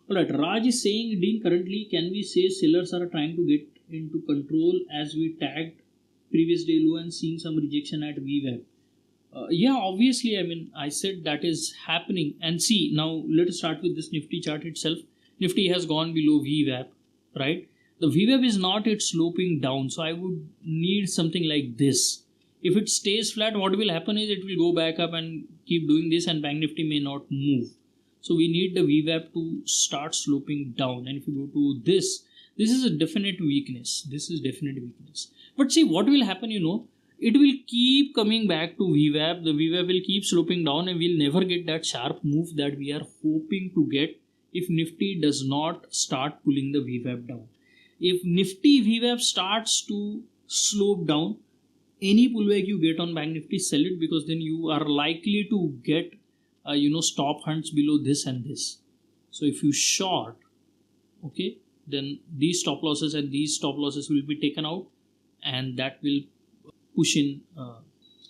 Alright, Raj is saying, Dean, currently can we say sellers are trying to get into control as we tagged previous day low and seeing some rejection at VWAP? Yeah, obviously, I mean, I said that is happening. And see, now let us start with this Nifty chart itself. Nifty has gone below VWAP, right? The VWAP is not yet sloping down, so I would need something like this. If it stays flat, what will happen is it will go back up and keep doing this, and Bank Nifty may not move. So we need the VWAP to start sloping down. And if you go to this is a definite weakness. This is definite weakness. But see, what will happen, it will keep coming back to VWAP. The VWAP will keep sloping down and we'll never get that sharp move that we are hoping to get if Nifty does not start pulling the VWAP down. If Nifty VWAP starts to slope down, any pullback you get on Bank Nifty, sell it, because then you are likely to get stop hunts below this and this. So if you short, okay, then these stop losses and these stop losses will be taken out, and that will push in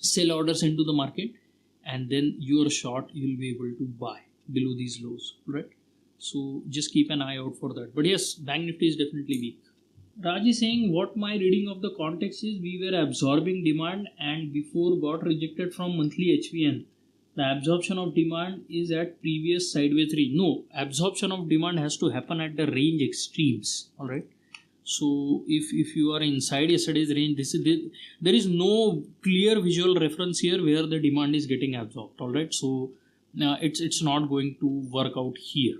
sell orders into the market, and then your short you'll be able to buy below these lows, right? So just keep an eye out for that. But yes, Bank Nifty is definitely weak. Raj is saying, what my reading of the context is, we were absorbing demand and before got rejected from monthly HVN. The absorption of demand is at previous sideways range. No, absorption of demand has to happen at the range extremes. All right. So if you are inside yesterday's range, there is no clear visual reference here where the demand is getting absorbed. All right. So it's not going to work out here.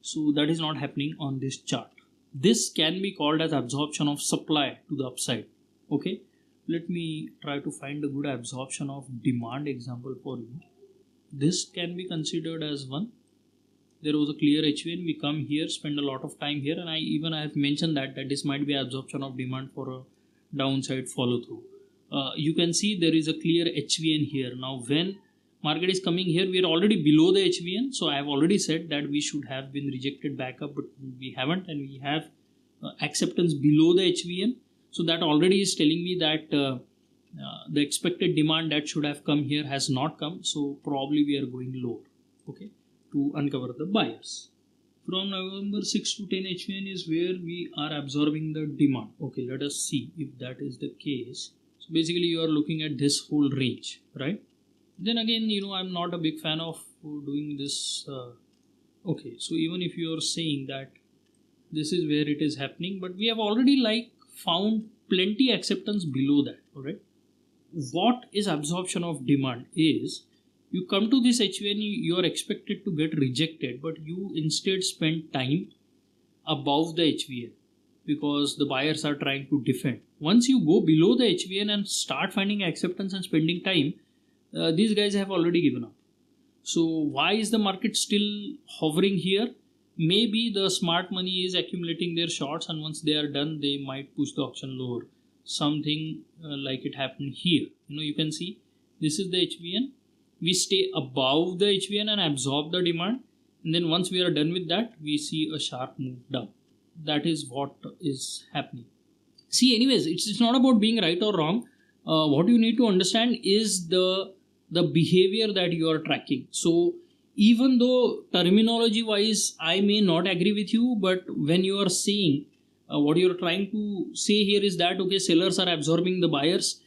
So that is not happening on this chart. This can be called as absorption of supply to the upside. Okay. Let me try to find a good absorption of demand example for you. This can be considered as one. There was a clear HVN. We come here, spend a lot of time here, and I have mentioned that this might be absorption of demand for a downside follow through. You can see there is a clear HVN here. Now when market is coming here, we are already below the HVN. So I have already said that we should have been rejected back up, but we haven't, and we have acceptance below the HVN. So that already is telling me that the expected demand that should have come here has not come. So probably we are going lower, okay, to uncover the buyers. From November 6 to 10 HVN is where we are absorbing the demand. Okay, let us see if that is the case. So basically you are looking at this whole range, right? Then again, I'm not a big fan of doing this. Okay, so even if you are saying that this is where it is happening, but we have already found plenty acceptance below that. All right. What is absorption of demand is, you come to this HVN, you are expected to get rejected, but you instead spend time above the HVN because the buyers are trying to defend. Once you go below the HVN and start finding acceptance and spending time, these guys have already given up. So why is the market still hovering here? Maybe the smart money is accumulating their shorts, and once they are done, they might push the auction lower. Something like it happened here. You can see this is the HVN. We stay above the HVN and absorb the demand, and then once we are done with that, we see a sharp move down. That is what is happening. See, anyways, it's not about being right or wrong. What you need to understand is the behavior that you are tracking. So even though terminology wise I may not agree with you, but when you are saying what you are trying to say here is that, okay, sellers are absorbing the buyers,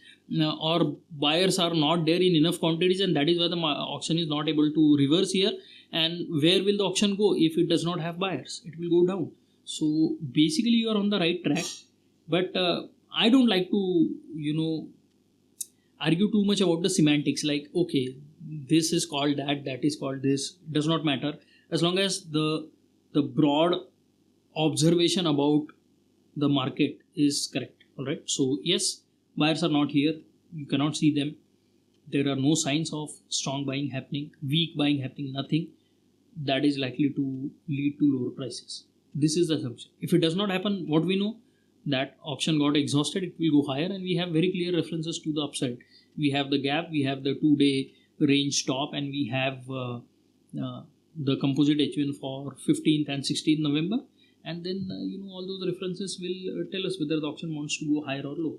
or buyers are not there in enough quantities, and that is why the auction is not able to reverse here. And where will the auction go if it does not have buyers? It will go down. So basically you are on the right track, but I don't like to argue too much about the semantics, like, okay, this is called that is called this. Does not matter as long as the broad observation about the market is correct. All right. So yes, buyers are not here. You cannot see them. There are no signs of strong buying happening, weak buying happening, nothing. That is likely to lead to lower prices. This is the assumption. If it does not happen, what we know, that auction got exhausted, it will go higher, and we have very clear references to the upside. We have the gap, we have the 2-day range top, and we have the composite HVN for 15th and 16th November. And then all those references will tell us whether the auction wants to go higher or lower.